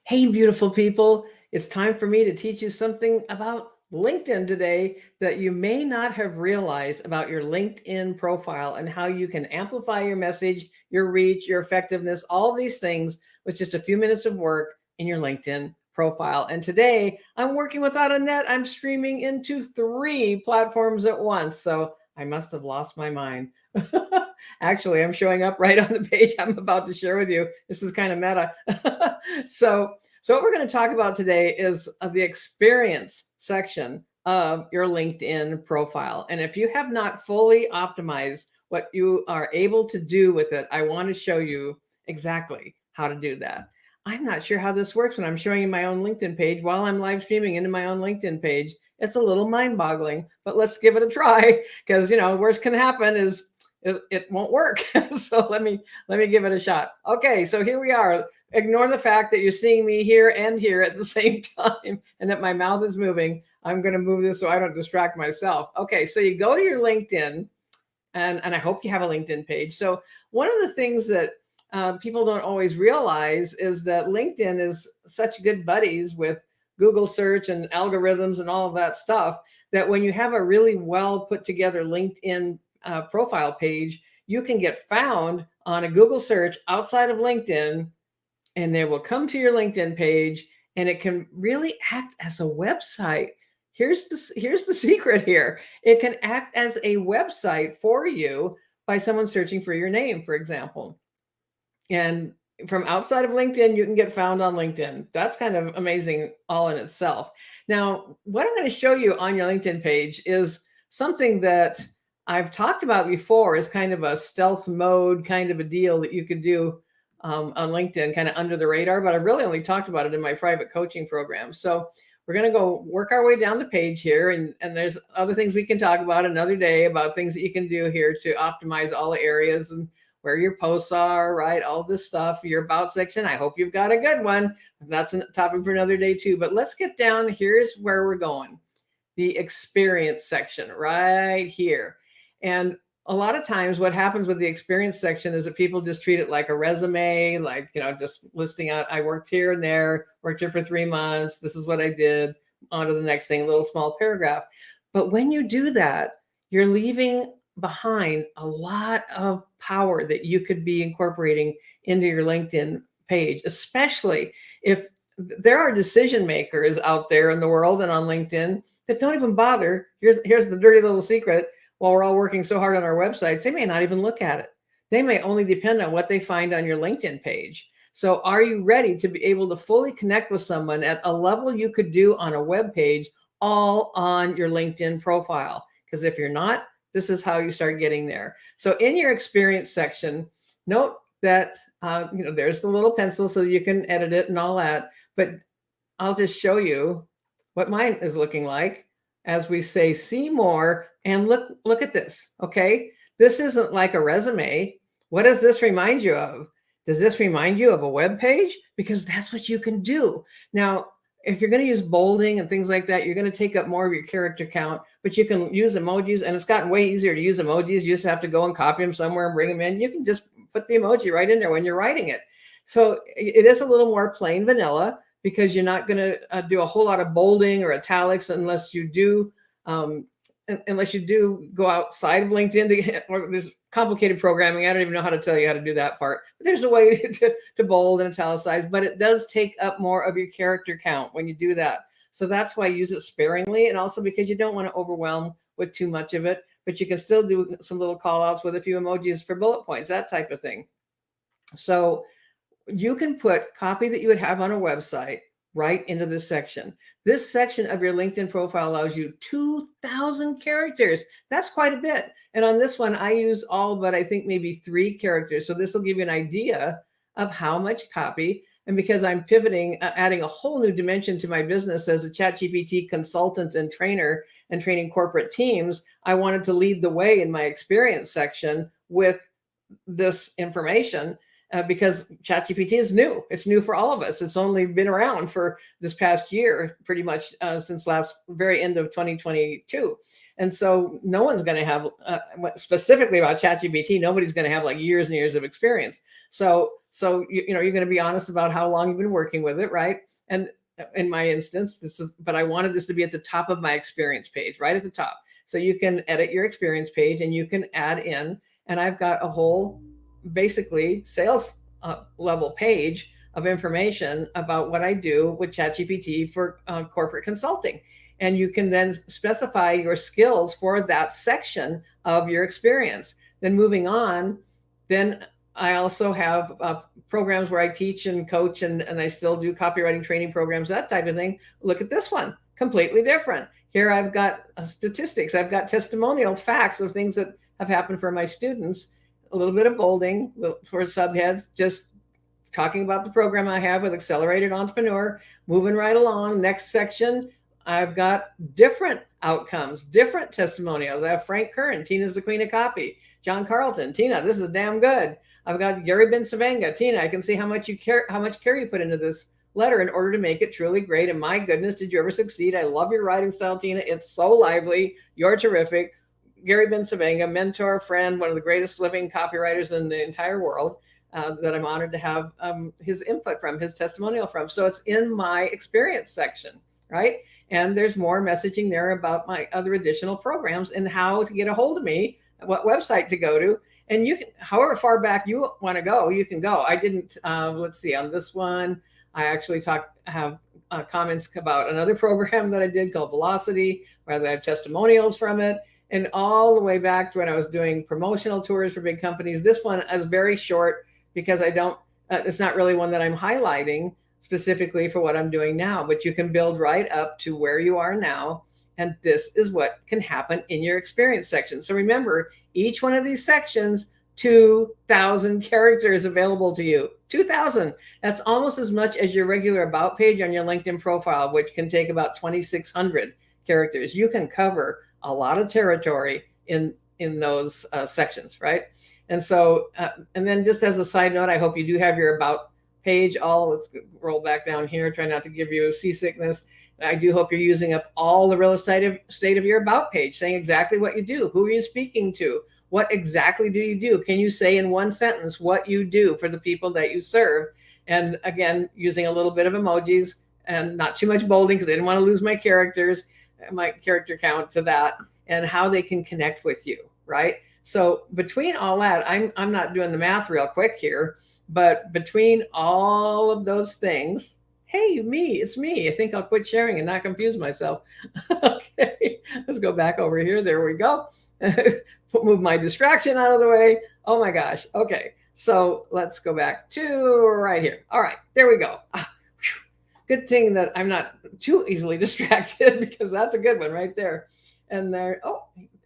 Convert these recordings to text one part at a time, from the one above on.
Hey, beautiful people. It's time for me to teach you something about LinkedIn today that you may not have realized about your LinkedIn profile and how you can amplify your message, your reach, your effectiveness, all these things with just a few minutes of work in your LinkedIn profile. And today I'm working without a net. I'm streaming into 3 platforms at once. So I must have lost my mind. Actually, I'm showing up right on the page I'm about to share with you. This is kind of meta. so so what we're going to talk about today is the experience section of your LinkedIn profile. And if you have not fully optimized what you are able to do with it, I want to show you exactly how to do that. I'm not sure how this works when I'm showing you my own LinkedIn page while I'm live streaming into my own LinkedIn page. It's a little mind-boggling, but let's give it a try because, worst can happen is it won't work. So let me give it a shot. Okay, so here we are. Ignore the fact that you're seeing me here and here at the same time and that my mouth is moving. I'm going to move this so I don't distract myself. Okay, so you go to your LinkedIn, and I hope you have a LinkedIn page. So one of the things that people don't always realize is that LinkedIn is such good buddies with Google search and algorithms and all of that stuff that when you have a really well put together LinkedIn profile page, you can get found on a Google search outside of LinkedIn, and they will come to your LinkedIn page, and it can really act as a website. Here's the secret here. It can act as a website for you by someone searching for your name, for example. And from outside of LinkedIn, you can get found on LinkedIn. That's kind of amazing all in itself. Now, what I'm going to show you on your LinkedIn page is something that I've talked about before is kind of a stealth mode kind of a deal that you could do on LinkedIn, kind of under the radar, but I've really only talked about it in my private coaching program. So we're going to go work our way down the page here. And there's other things we can talk about another day about things that you can do here to optimize all the areas and where your posts are, right? All this stuff, your about section. I hope you've got a good one. That's a topic for another day too. But let's get down. Here's where we're going. The experience section right here. And a lot of times what happens with the experience section is that people just treat it like a resume, like, just listing out, I worked here and there, worked here for 3 months. This is what I did. On to the next thing, a little small paragraph. But when you do that, you're leaving behind a lot of power that you could be incorporating into your LinkedIn page, especially if there are decision makers out there in the world and on LinkedIn that don't even bother. Here's the dirty little secret. While we're all working so hard on our websites, they may not even look at it. They may only depend on what they find on your LinkedIn page. So are you ready to be able to fully connect with someone at a level you could do on a web page, all on your LinkedIn profile? Because if you're not, this is how you start getting there. So in your experience section, note that there's the little pencil so you can edit it and all that. But I'll just show you what mine is looking like as we say, see more. And look at this, okay? This isn't like a resume. What does this remind you of? Does this remind you of a web page? Because that's what you can do. Now, if you're going to use bolding and things like that, you're going to take up more of your character count, but you can use emojis, and it's gotten way easier to use emojis. You just have to go and copy them somewhere and bring them in. You can just put the emoji right in there when you're writing it. So it is a little more plain vanilla because you're not going to do a whole lot of bolding or italics unless you do go outside of LinkedIn to get, or there's complicated programming. I don't even know how to tell you how to do that part. But there's a way to bold and italicize, but it does take up more of your character count when you do that. So that's why I use it sparingly, and also because you don't want to overwhelm with too much of it, but you can still do some little call outs with a few emojis for bullet points, that type of thing. So you can put copy that you would have on a website right into this section. This section of your LinkedIn profile allows you 2,000 characters. That's quite a bit. And on this one, I used all but I think maybe 3 characters. So this will give you an idea of how much copy. And because I'm pivoting, adding a whole new dimension to my business as a ChatGPT consultant and trainer and training corporate teams, I wanted to lead the way in my experience section with this information. Because ChatGPT is new. It's new for all of us. It's only been around for this past year, pretty much since very end of 2022. And so no one's going to have, specifically about ChatGPT, nobody's going to have like years and years of experience. So So, you're going to be honest about how long you've been working with it, right? And in my instance, but I wanted this to be at the top of my experience page, right at the top. So you can edit your experience page and you can add in, and I've got a whole basically sales level page of information about what I do with ChatGPT for corporate consulting. And you can then specify your skills for that section of your experience. Then moving on, then I also have programs where I teach and coach, and I still do copywriting training programs, that type of thing. Look at this one, completely different. Here I've got statistics, I've got testimonial facts of things that have happened for my students, a little bit of bolding for subheads, just talking about the program I have with Accelerated Entrepreneur, moving right along. Next section, I've got different outcomes, different testimonials. I have Frank Kern, Tina's the queen of copy. John Carlton, Tina, this is damn good. I've got Gary Bensavenga, Tina, I can see how much care you put into this letter in order to make it truly great. And my goodness, did you ever succeed? I love your writing style, Tina. It's so lively. You're terrific. Gary Bensavenga, mentor, friend, one of the greatest living copywriters in the entire world, that I'm honored to have his input from, his testimonial from. So it's in my experience section, right? And there's more messaging there about my other additional programs and how to get a hold of me, what website to go to. And you can, however far back you want to go, you can go. I didn't, let's see, on this one, I actually have comments about another program that I did called Velocity, where I have testimonials from it. And all the way back to when I was doing promotional tours for big companies. This one is very short because it's not really one that I'm highlighting specifically for what I'm doing now, but you can build right up to where you are now. And this is what can happen in your experience section. So remember, each one of these sections, 2,000 characters available to you. 2,000. That's almost as much as your regular about page on your LinkedIn profile, which can take about 2,600 characters. You can cover a lot of territory in those sections, right? And so, and then just as a side note, I hope you do have your about page let's roll back down here, try not to give you seasickness. I do hope you're using up all the real estate of your about page, saying exactly what you do. Who are you speaking to? What exactly do you do? Can you say in one sentence what you do for the people that you serve? And again, using a little bit of emojis and not too much bolding because I didn't want to lose my character count to that, and how they can connect with you, right? So between all that, I'm not doing the math real quick here, but between all of those things, hey, it's me. I think I'll quit sharing and not confuse myself. Okay, let's go back over here. There we go. Move my distraction out of the way. Oh my gosh. Okay, so let's go back to right here. All right, there we go. Good thing that I'm not too easily distracted, because that's a good one right there. And there,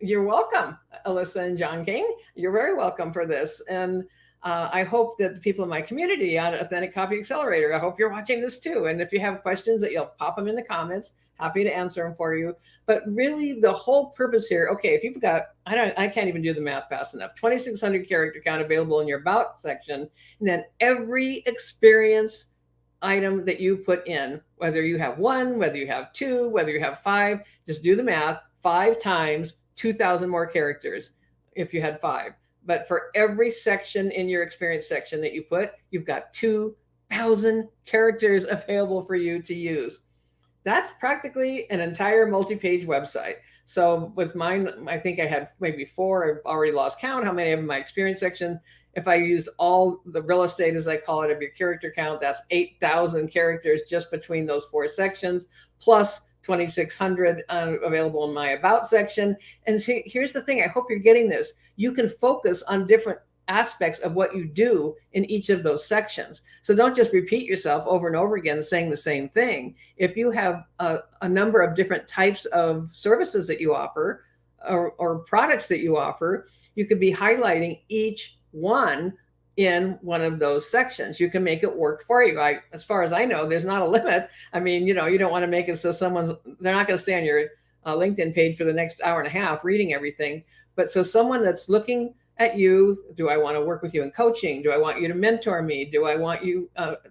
you're welcome, Alyssa and John King. You're very welcome for this. And I hope that the people in my community on Authentic Copy Accelerator, I hope you're watching this too. And if you have questions, that you'll pop them in the comments. Happy to answer them for you. But really the whole purpose here, okay, if you've got, I can't even do the math fast enough, 2,600 character count available in your about section, and then every experience item that you put in, whether you have one, whether you have two, whether you have five, just do the math, 5 times 2,000 more characters if you had 5. But for every section in your experience section that you put, you've got 2,000 characters available for you to use. That's practically an entire multi-page website. So with mine, I think I had maybe 4. I've already lost count how many of them in my experience section. If I used all the real estate, as I call it, of your character count, that's 8,000 characters just between those 4 sections, plus 2,600 available in my about section. And see, here's the thing. I hope you're getting this. You can focus on different aspects of what you do in each of those sections. So don't just repeat yourself over and over again saying the same thing. If you have a number of different types of services that you offer, or products that you offer, you could be highlighting each one in one of those sections. You can make it work for you. As far as I know, there's not a limit. I mean, you don't want to make it so they're not going to stay on your LinkedIn page for the next hour and a half reading everything. But so someone that's looking at you, do I want to work with you in coaching? Do I want you to mentor me? Do I want you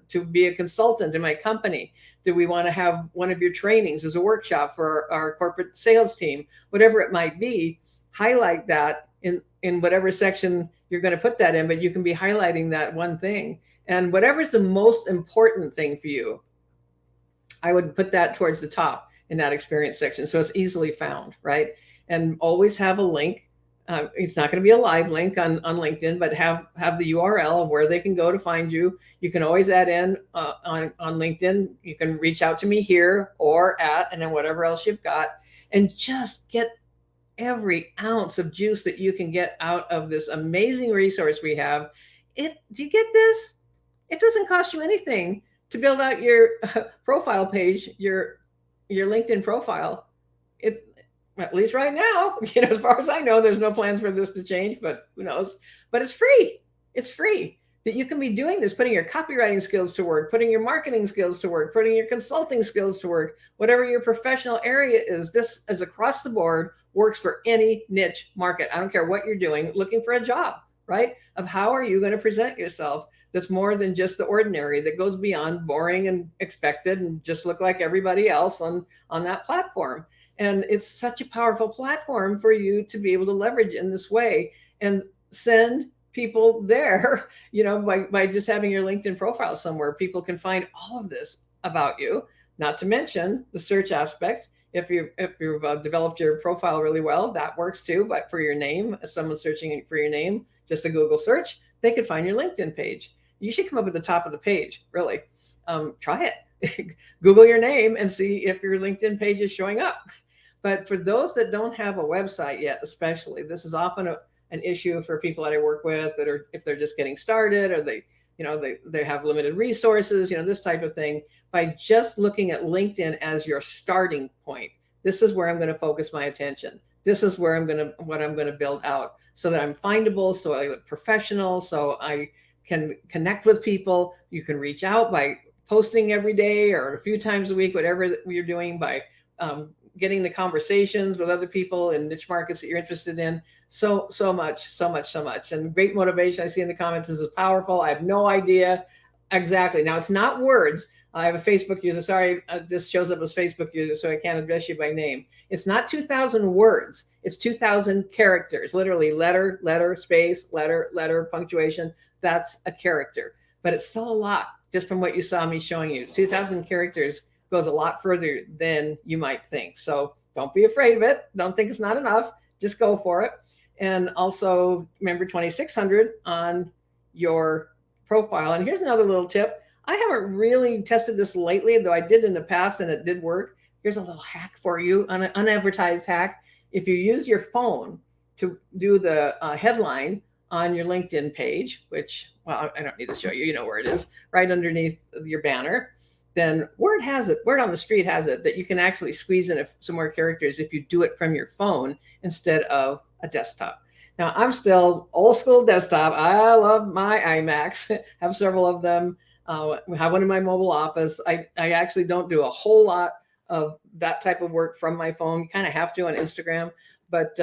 to be a consultant in my company? Do we want to have one of your trainings as a workshop for our corporate sales team? Whatever it might be, highlight that in whatever section you're going to put that in, but you can be highlighting that one thing. And whatever's the most important thing for you, I would put that towards the top in that experience section so it's easily found, right? And always have a link. It's not going to be a live link on LinkedIn, but have the URL of where they can go to find you. You can always add in on LinkedIn. You can reach out to me here or at, and then whatever else you've got, and just get every ounce of juice that you can get out of this amazing resource we have. Do you get this? It doesn't cost you anything to build out your profile page, your LinkedIn profile. It, at least right now, as far as I know, there's no plans for this to change, but who knows? But it's free. It's free that you can be doing this, putting your copywriting skills to work, putting your marketing skills to work, putting your consulting skills to work, whatever your professional area is. This is across the board, works for any niche market. I don't care what you're doing, looking for a job, right? Of how are you going to present yourself that's more than just the ordinary, that goes beyond boring and expected and just look like everybody else on that platform. And it's such a powerful platform for you to be able to leverage in this way and send people there, by just having your LinkedIn profile somewhere. People can find all of this about you, not to mention the search aspect. If you've developed your profile really well, that works too. But for your name, if someone's searching for your name, just a Google search, they could find your LinkedIn page. You should come up at the top of the page, really. Try it. Google your name and see if your LinkedIn page is showing up. But for those that don't have a website yet, especially, this is often an issue for people that I work with that are, if they're just getting started, or they have limited resources, this type of thing. By just looking at LinkedIn as your starting point, this is where I'm going to focus my attention. This is where what I'm going to build out so that I'm findable, so I look professional, so I can connect with people. You can reach out by posting every day or a few times a week, whatever you're doing, by getting the conversations with other people in niche markets that you're interested in. So much. And great motivation I see in the comments. This is powerful. I have no idea exactly. Now, it's not words. I have a Facebook user. Sorry, this shows up as Facebook user, so I can't address you by name. It's not 2,000 words. It's 2,000 characters, literally letter, space, letter, punctuation. That's a character. But it's still a lot, just from what you saw me showing you. 2,000 characters goes a lot further than you might think. So don't be afraid of it. Don't think it's not enough. Just go for it. And also remember 2,600 on your profile. And here's another little tip. I haven't really tested this lately, though I did in the past and it did work. Here's a little hack for you, an unadvertised hack. If you use your phone to do the headline on your LinkedIn page, which, well, I don't need to show you, you know where it is, right underneath your banner, then word on the street has it that you can actually squeeze in some more characters if you do it from your phone instead of a desktop. Now, I'm still old school desktop. I love my iMacs, have several of them. Have one in my mobile office. I actually don't do a whole lot of that type of work from my phone. You kind of have to on Instagram, but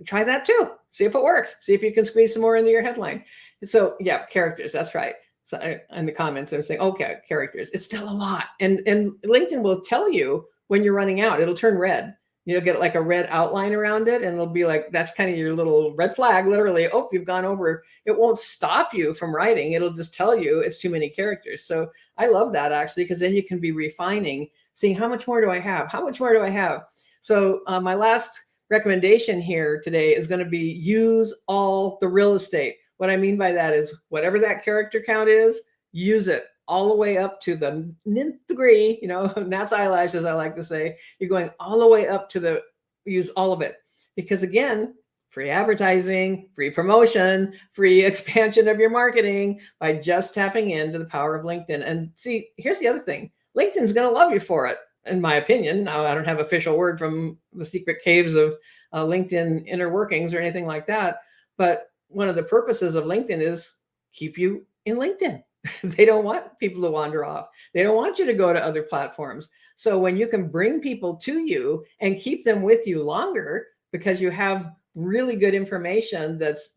try that too. See if it works. See if you can squeeze some more into your headline. So yeah, characters, that's right. So in the comments, I'm saying, okay, characters. It's still a lot. And LinkedIn will tell you when you're running out. It'll turn red. You'll get like a red outline around it, and it'll be like, that's kind of your little red flag, literally. Oh, you've gone over. It won't stop you from writing. It'll just tell you it's too many characters. So I love that, actually, because then you can be refining, seeing how much more do I have? How much more do I have? So my last recommendation here today is going to be use all the real estate. What I mean by that is whatever that character count is, use it all the way up to the nth degree, Nat's eyelashes, I like to say. You're going all the way up to use all of it. Because again, free advertising, free promotion, free expansion of your marketing by just tapping into the power of LinkedIn. And see, here's the other thing. LinkedIn's going to love you for it, in my opinion. Now, I don't have official word from the secret caves of LinkedIn inner workings or anything like that. But one of the purposes of LinkedIn is keep you in LinkedIn. They don't want people to wander off. They don't want you to go to other platforms. So when you can bring people to you and keep them with you longer because you have really good information that's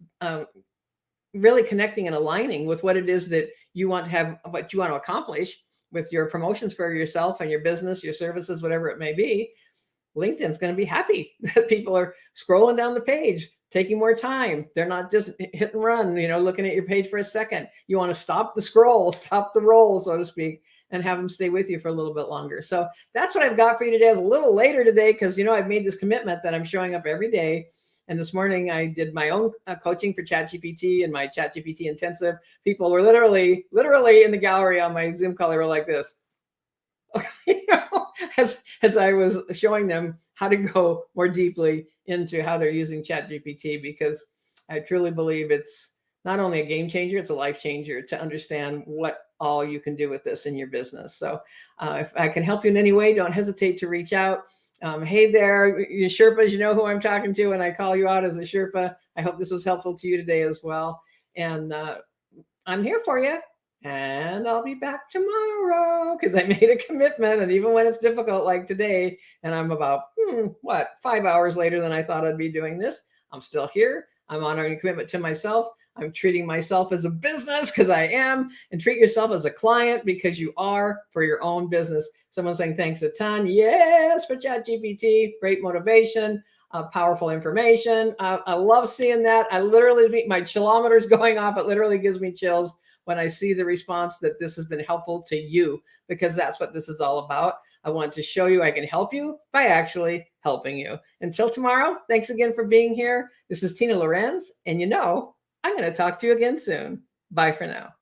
really connecting and aligning with what it is that you want to have, what you want to accomplish with your promotions for yourself and your business, your services, whatever it may be, LinkedIn's going to be happy that people are scrolling down the page, taking more time. They're not just hit and run, looking at your page for a second. You want to stop the scroll, stop the roll, so to speak, and have them stay with you for a little bit longer. So that's what I've got for you today. I was a little later today because, I've made this commitment that I'm showing up every day. And this morning I did my own coaching for ChatGPT and my ChatGPT intensive. People were literally in the gallery on my Zoom call. They were like this, as I was showing them how to go more deeply into how they're using ChatGPT, because I truly believe it's not only a game changer, it's a life changer to understand what all you can do with this in your business. So if I can help you in any way, don't hesitate to reach out. Hey there, you Sherpas, you know who I'm talking to, and I call you out as a Sherpa. I hope this was helpful to you today as well. And I'm here for you. And I'll be back tomorrow because I made a commitment. And even when it's difficult like today, and I'm about, 5 hours later than I thought I'd be doing this, I'm still here. I'm honoring a commitment to myself. I'm treating myself as a business because I am, and treat yourself as a client because you are for your own business. Someone's saying thanks a ton. Yes, for ChatGPT. Great motivation, powerful information. I love seeing that. I literally, my chilometers going off. It literally gives me chills when I see the response that this has been helpful to you, because that's what this is all about. I want to show you I can help you by actually helping you. Until tomorrow, thanks again for being here. This is Tina Lorenz, and I'm going to talk to you again soon. Bye for now.